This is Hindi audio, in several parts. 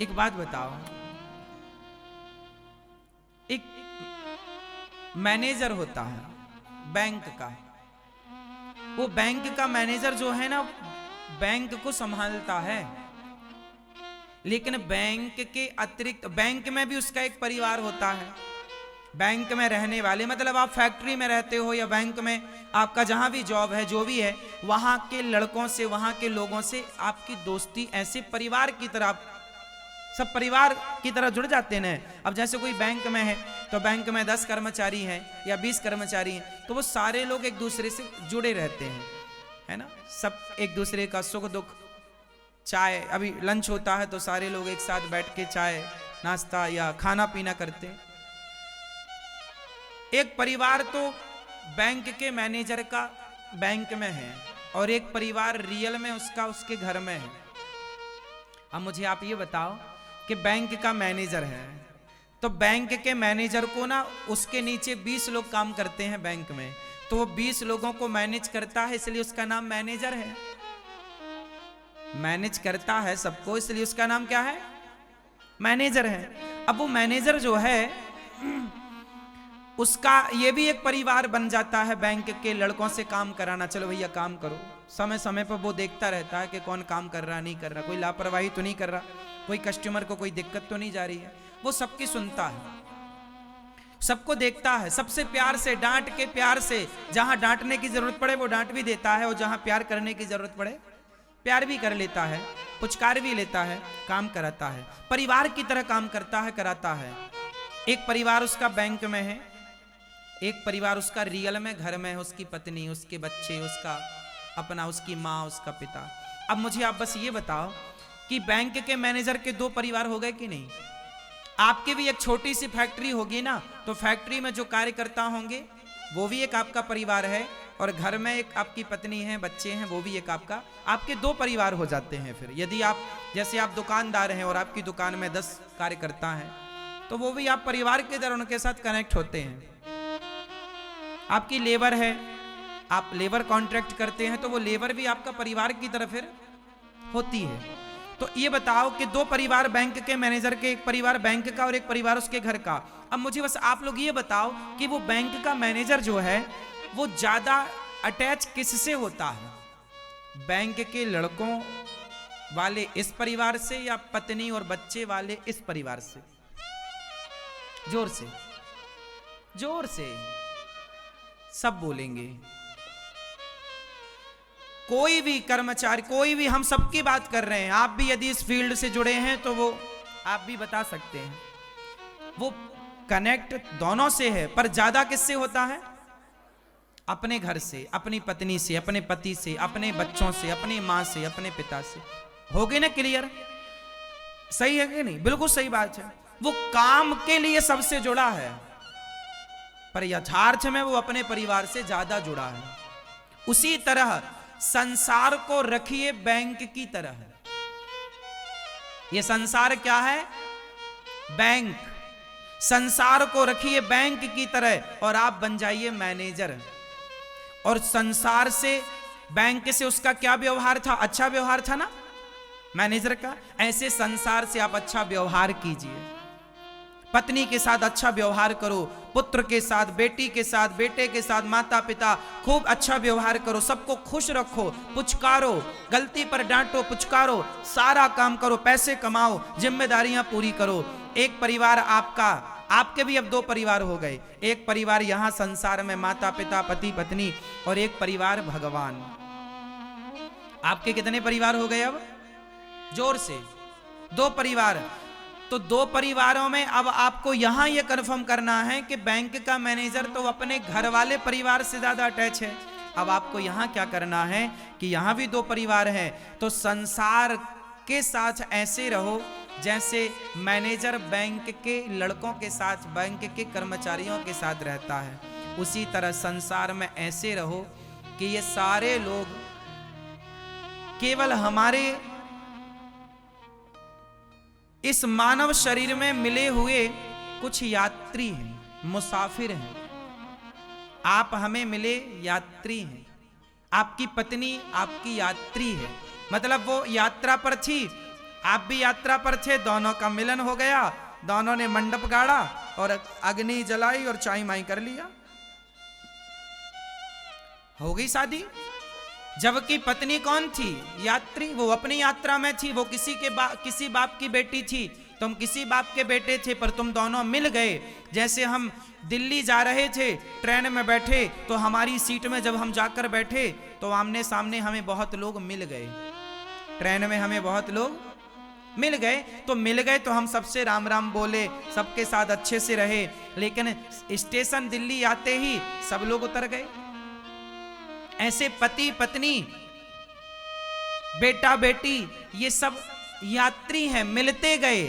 एक बात बताओ, एक मैनेजर होता है बैंक का, वो बैंक का मैनेजर जो है ना, बैंक को संभालता है, लेकिन बैंक के अतिरिक्त बैंक में भी उसका एक परिवार होता है। बैंक में रहने वाले, मतलब आप फैक्ट्री में रहते हो या बैंक में आपका जहां भी जॉब है, जो भी है, वहां के लड़कों से, वहां के लोगों से आपकी दोस्ती ऐसे परिवार की तरह, सब परिवार की तरह जुड़ जाते हैं। अब जैसे कोई बैंक में है तो बैंक में 10 कर्मचारी हैं या 20 कर्मचारी हैं, तो वो सारे लोग एक दूसरे से जुड़े रहते हैं, है ना। सब एक दूसरे का सुख दुख, चाय, अभी लंच होता है तो सारे लोग एक साथ बैठ के चाय नाश्ता या खाना पीना करते। एक परिवार तो बैंक के मैनेजर का बैंक में है और एक परिवार रियल में उसका उसके घर में है। अब मुझे आप ये बताओ कि बैंक का मैनेजर है, तो बैंक के मैनेजर को ना उसके नीचे 20 लोग काम करते हैं बैंक में, तो वो 20 लोगों को मैनेज करता है, इसलिए उसका नाम मैनेजर है। मैनेज करता है सबको, इसलिए उसका नाम क्या है? मैनेजर है। अब वो मैनेजर जो है उसका ये भी एक परिवार बन जाता है, बैंक के लड़कों से काम कराना। चलो भैया काम करो, समय समय पर वो देखता रहता है कि कौन काम कर रहा नहीं कर रहा, कोई लापरवाही तो नहीं कर रहा, कोई कस्टमर को कोई दिक्कत तो नहीं जा रही है। वो सबकी सुनता है, सबको देखता है, सबसे प्यार से, डांट के प्यार से, जहां डांटने की जरूरत पड़े वो डांट भी देता है और जहां प्यार करने की जरूरत पड़े प्यार भी कर लेता है, पुचकार भी लेता है, काम कराता है, परिवार की तरह काम करता है, कराता है। एक परिवार उसका बैंक में है, एक परिवार उसका रियल में घर में है, उसकी पत्नी, उसके बच्चे, उसका अपना, उसकी माँ, उसका पिता। अब मुझे आप बस ये बताओ कि बैंक के मैनेजर के 2 परिवार हो गए कि नहीं? आपके भी एक छोटी सी फैक्ट्री होगी ना, तो फैक्ट्री में जो कार्यकर्ता होंगे वो भी एक आपका परिवार है, और घर में एक आपकी पत्नी है, बच्चे हैं, वो भी एक आपका, आपके 2 परिवार हो जाते हैं। फिर यदि आप, जैसे आप दुकानदार हैं और आपकी दुकान में 10 कार्यकर्ता हैं, तो वो भी आप परिवार के तरह उनके साथ कनेक्ट होते हैं। आपकी लेबर है, आप लेबर कॉन्ट्रैक्ट करते हैं, तो वो लेबर भी आपका परिवार की तरह फिर होती है। तो ये बताओ कि 2 परिवार बैंक के मैनेजर के, एक परिवार बैंक का और एक परिवार उसके घर का। अब मुझे बस आप लोग ये बताओ कि वो बैंक का मैनेजर जो है वो ज्यादा अटैच किससे होता है? बैंक के लड़कों वाले इस परिवार से या पत्नी और बच्चे वाले इस परिवार से? जोर से, जोर से सब बोलेंगे। कोई भी कर्मचारी, कोई भी, हम सबकी बात कर रहे हैं। आप भी यदि इस फील्ड से जुड़े हैं तो वो आप भी बता सकते हैं। वो कनेक्ट दोनों से है, पर ज्यादा किससे होता है? अपने घर से, अपनी पत्नी से, अपने पति से, अपने बच्चों से, अपनी मां से, अपने पिता से। हो गई ना क्लियर? सही है कि नहीं? बिल्कुल सही बात है। वो काम के लिए सबसे जुड़ा है, पर यथार्थ में वो अपने परिवार से ज्यादा जुड़ा है। उसी तरह संसार को रखिए बैंक की तरह। ये संसार क्या है? बैंक। संसार को रखिए बैंक की तरह और आप बन जाइए मैनेजर। और संसार से, बैंक से उसका क्या व्यवहार था? अच्छा व्यवहार था ना मैनेजर का। ऐसे संसार से आप अच्छा व्यवहार कीजिए। पत्नी के साथ अच्छा व्यवहार करो, पुत्र के साथ, बेटी के साथ, बेटे के साथ, माता पिता, खूब अच्छा व्यवहार करो, सबको खुश रखो, पुचकारो, गलती पर डांटो, पुचकारो, सारा काम करो, पैसे कमाओ, जिम्मेदारियां पूरी करो। एक परिवार आपका, आपके भी अब 2 परिवार हो गए। एक परिवार यहां संसार में माता पिता, पति पत्नी, और एक परिवार भगवान। आपके कितने परिवार हो गए अब? जोर से। 2 परिवार। तो 2 परिवारों में अब आपको यहां यह कंफर्म करना है कि बैंक का मैनेजर तो अपने घर वाले परिवार से ज्यादा अटैच है। अब आपको यहां क्या करना है कि यहां भी 2 परिवार हैं, तो संसार के साथ ऐसे रहो जैसे मैनेजर बैंक के लड़कों के साथ, बैंक के कर्मचारियों के साथ रहता है। उसी तरह संसार में ऐसे रहो कि ये सारे लोग केवल हमारे इस मानव शरीर में मिले हुए कुछ यात्री हैं, मुसाफिर हैं। आप हमें मिले यात्री हैं। आपकी पत्नी आपकी यात्री है, मतलब वो यात्रा पर थी आप भी यात्रा पर थे, दोनों का मिलन हो गया, दोनों ने मंडप गाड़ा और अग्नि जलाई और चाय माई कर लिया, हो गई शादी। जबकि पत्नी कौन थी? यात्री। वो अपनी यात्रा में थी, वो किसी बाप की बेटी थी, तुम किसी बाप के बेटे थे, पर तुम दोनों मिल गए। जैसे हम दिल्ली जा रहे थे, ट्रेन में बैठे, तो हमारी सीट में जब हम जाकर बैठे तो आमने सामने हमें बहुत लोग मिल गए, ट्रेन में हमें बहुत लोग मिल गए, तो मिल गए तो हम सबसे राम राम बोले, सबके साथ अच्छे से रहे। लेकिन स्टेशन दिल्ली आते ही सब लोग उतर गए। ऐसे पति पत्नी, बेटा बेटी, ये सब यात्री हैं, मिलते गए,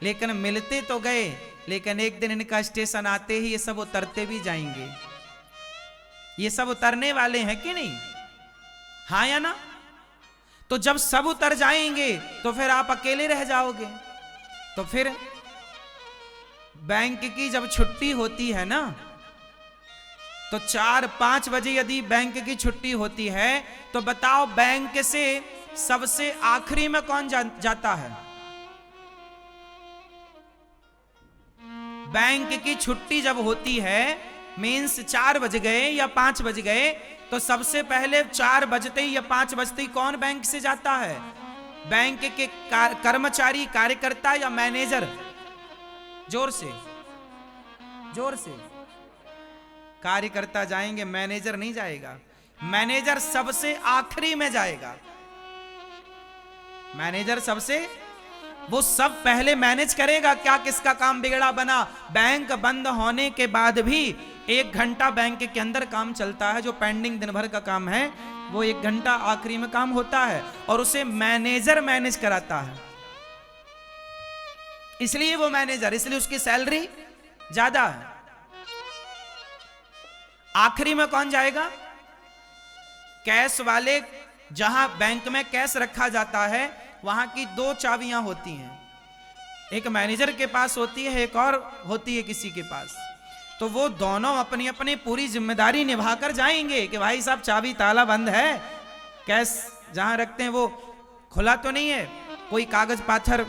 लेकिन मिलते तो गए, लेकिन एक दिन इनका स्टेशन आते ही ये सब उतरते भी जाएंगे। ये सब उतरने वाले हैं कि नहीं? हाँ या ना? तो जब सब उतर जाएंगे तो फिर आप अकेले रह जाओगे। तो फिर बैंक की जब छुट्टी होती है ना, तो 4-5 बजे यदि बैंक की छुट्टी होती है, तो बताओ बैंक से सबसे आखिरी में कौन जाता है? बैंक की छुट्टी जब होती है, मीन्स 4 बज गए या 5 बज गए, तो सबसे पहले 4 बजते ही या 5 बजते ही कौन बैंक से जाता है? बैंक के कर्मचारी, कार्यकर्ता या मैनेजर? जोर से, जोर से। कार्यकर्ता जाएंगे, मैनेजर नहीं जाएगा। मैनेजर सबसे आखिरी में जाएगा। मैनेजर सबसे, वो सब पहले मैनेज करेगा, क्या किसका काम बिगड़ा बना। बैंक बंद होने के बाद भी 1 घंटा बैंक के अंदर काम चलता है, जो पेंडिंग दिन भर का काम है वो 1 घंटा आखिरी में काम होता है, और उसे मैनेजर मैनेज कराता है। इसलिए वो मैनेजर, इसलिए उसकी सैलरी ज्यादा है। आखिरी में कौन जाएगा? कैश वाले। जहां बैंक में कैश रखा जाता है वहां की 2 चाबियां होती हैं, एक मैनेजर के पास होती है, एक और होती है किसी के पास। तो वो दोनों अपनी अपनी पूरी जिम्मेदारी निभाकर जाएंगे कि भाई साहब चाबी ताला बंद है, कैश जहां रखते हैं वो खुला तो नहीं है, कोई कागज पाथर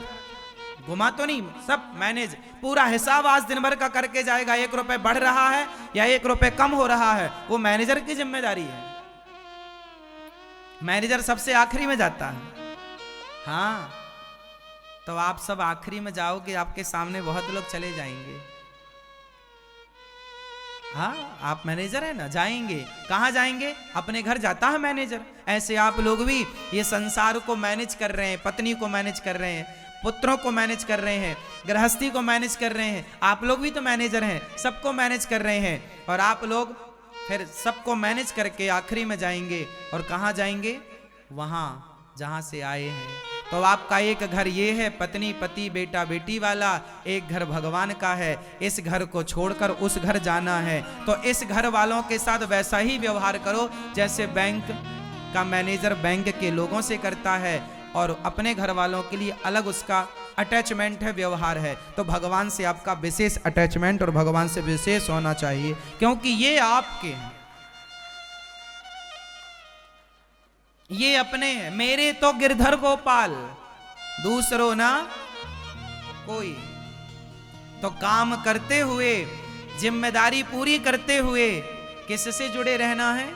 घुमा तो नहीं, सब मैनेज। पूरा हिसाब आज दिन भर का करके जाएगा, 1 रुपए बढ़ रहा है या 1 रुपए कम हो रहा है, वो मैनेजर की जिम्मेदारी है। मैनेजर सबसे आखिरी में जाता है। हाँ, तो आप सब आखिरी में जाओगे, आपके सामने बहुत लोग चले जाएंगे। हाँ, आप मैनेजर है ना, जाएंगे। कहाँ जाएंगे? अपने घर जाता है मैनेजर। ऐसे आप लोग भी ये संसार को मैनेज कर रहे हैं, पत्नी को मैनेज कर रहे हैं, पुत्रों को मैनेज कर रहे हैं, गृहस्थी को मैनेज कर रहे हैं। आप लोग भी तो मैनेजर हैं, सबको मैनेज कर रहे हैं। और आप लोग फिर सबको मैनेज करके आखिरी में जाएंगे। और कहाँ जाएंगे? वहाँ जहाँ से आए हैं। तो आपका एक घर ये है पत्नी पति बेटा बेटी वाला, एक घर भगवान का है। इस घर को छोड़कर उस घर जाना है, तो इस घर वालों के साथ वैसा ही व्यवहार करो जैसे बैंक का मैनेजर बैंक के लोगों से करता है, और अपने घर वालों के लिए अलग उसका अटैचमेंट है, व्यवहार है। तो भगवान से आपका विशेष अटैचमेंट और भगवान से विशेष होना चाहिए, क्योंकि ये आपके हैं, ये अपने हैं। मेरे तो गिरधर गोपाल, दूसरों ना कोई। तो काम करते हुए, जिम्मेदारी पूरी करते हुए किससे जुड़े रहना है?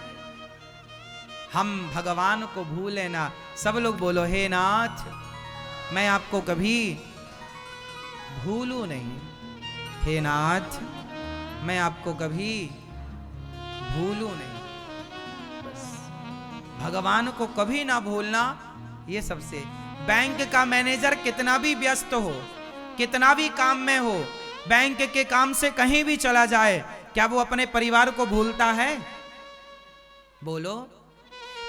हम भगवान को भूले ना। सब लोग बोलो, हे नाथ मैं आपको कभी भूलूं नहीं, हे नाथ मैं आपको कभी भूलूं नहीं। भगवान को कभी ना भूलना, ये सबसे। बैंक का मैनेजर कितना भी व्यस्त हो, कितना भी काम में हो, बैंक के काम से कहीं भी चला जाए, क्या वो अपने परिवार को भूलता है? बोलो।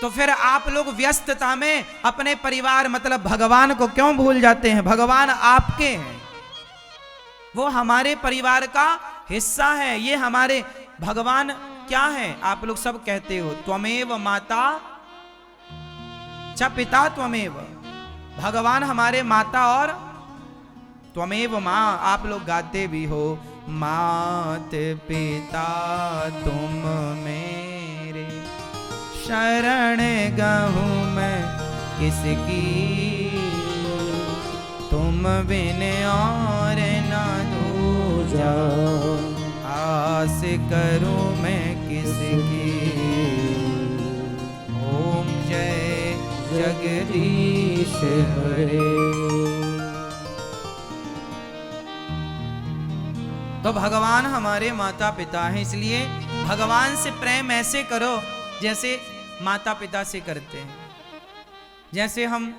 तो फिर आप लोग व्यस्तता में अपने परिवार मतलब भगवान को क्यों भूल जाते हैं? भगवान आपके हैं, वो हमारे परिवार का हिस्सा है। ये हमारे भगवान क्या है? आप लोग सब कहते हो त्वमेव माता च पिता त्वमेव। भगवान हमारे माता और त्वमेव माँ। आप लोग गाते भी हो, मात पिता तुम मेरे, शरण गहूँ मैं किसकी। तुम बिन और न दूजा, आस करूं मैं किसकी। ओम जय जगदीश हरे। तो भगवान हमारे माता पिता हैं, इसलिए भगवान से प्रेम ऐसे करो जैसे माता पिता से करते हैं, जैसे हम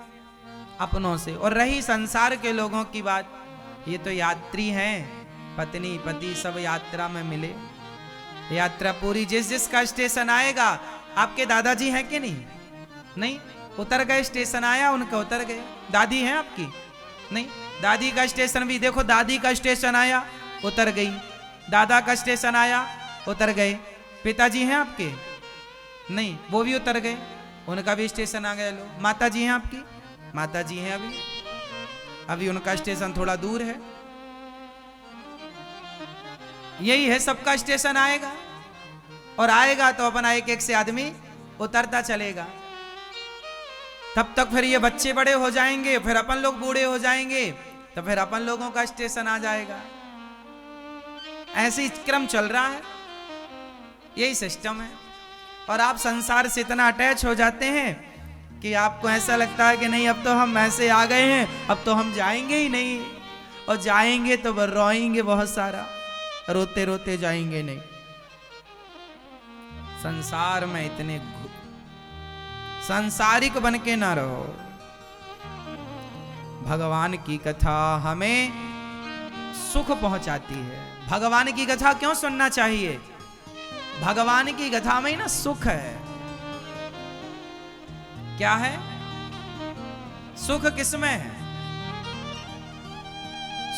अपनों से। और रही संसार के लोगों की बात, ये तो यात्री हैं, पत्नी पति सब यात्रा में मिले, यात्रा पूरी। जिस जिसका स्टेशन आएगा, आपके दादाजी हैं कि नहीं? नहीं, उतर गए, स्टेशन आया उनका उतर गए। दादी हैं आपकी? नहीं, दादी का स्टेशन भी देखो, दादी का स्टेशन आया उतर गई, दादा का स्टेशन आया उतर गए। पिताजी हैं आपके? नहीं, वो भी उतर गए, उनका भी स्टेशन आ गया। लो, माता जी हैं आपकी? माता जी हैं, अभी उनका स्टेशन थोड़ा दूर है। यही है, सबका स्टेशन आएगा, और आएगा तो अपना एक एक से आदमी उतरता चलेगा। तब तक फिर ये बच्चे बड़े हो जाएंगे, फिर अपन लोग बूढ़े हो जाएंगे, तो फिर अपन लोगों का स्टेशन आ जाएगा। ऐसे ही क्रम चल रहा है, यही सिस्टम है। और आप संसार से इतना अटैच हो जाते हैं कि आपको ऐसा लगता है कि नहीं, अब तो हम ऐसे आ गए हैं, अब तो हम जाएंगे ही नहीं, और जाएंगे तो रोएंगे बहुत सारा, रोते रोते जाएंगे नहीं। संसार में इतने सांसारिक बन के ना रहो। भगवान की कथा हमें सुख पहुंचाती है। भगवान की कथा क्यों सुनना चाहिए? भगवान की कथा में ही ना सुख है। क्या है सुख? किसमें है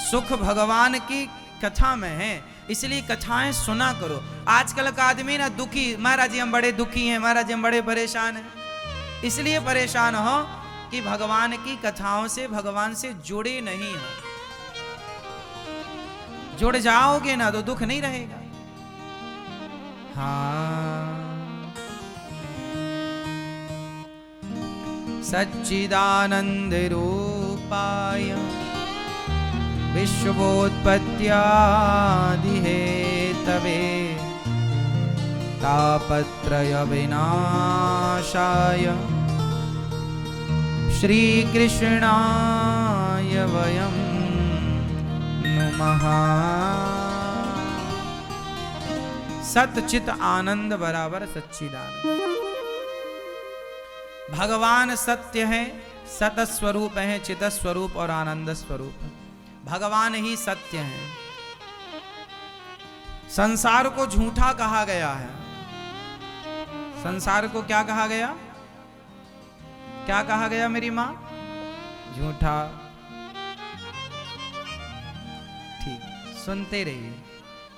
सुख? भगवान की कथा में है। इसलिए कथाएं सुना करो। आजकल का आदमी ना दुखी, महाराज जी हम बड़े दुखी हैं, महाराज जी हम बड़े परेशान हैं। इसलिए परेशान हो कि भगवान की कथाओं से भगवान से जुड़े नहीं हो। जुड़ जाओगे ना तो दुख नहीं रहेगा। हाँ, सच्चिदानंद रूपाय विश्वोत्पत्त्यादि हेतवे तापत्रय विनाशाय श्री कृष्णाय वयं नुमः। सतचित आनंद बराबर सच्चिदानंद। भगवान सत्य है, सत स्वरूप है, चित स्वरूप और आनंद स्वरूप है। भगवान ही सत्य है। संसार को झूठा कहा गया है। संसार को क्या कहा गया? क्या कहा गया मेरी मां? झूठा। ठीक, सुनते रहिए।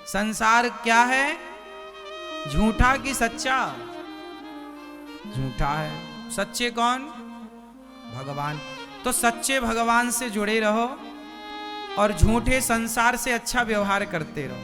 संसार क्या है? झूठा कि सच्चा? झूठा है। सच्चे कौन? भगवान। तो सच्चे भगवान से जुड़े रहो और झूठे संसार से अच्छा व्यवहार करते रहो।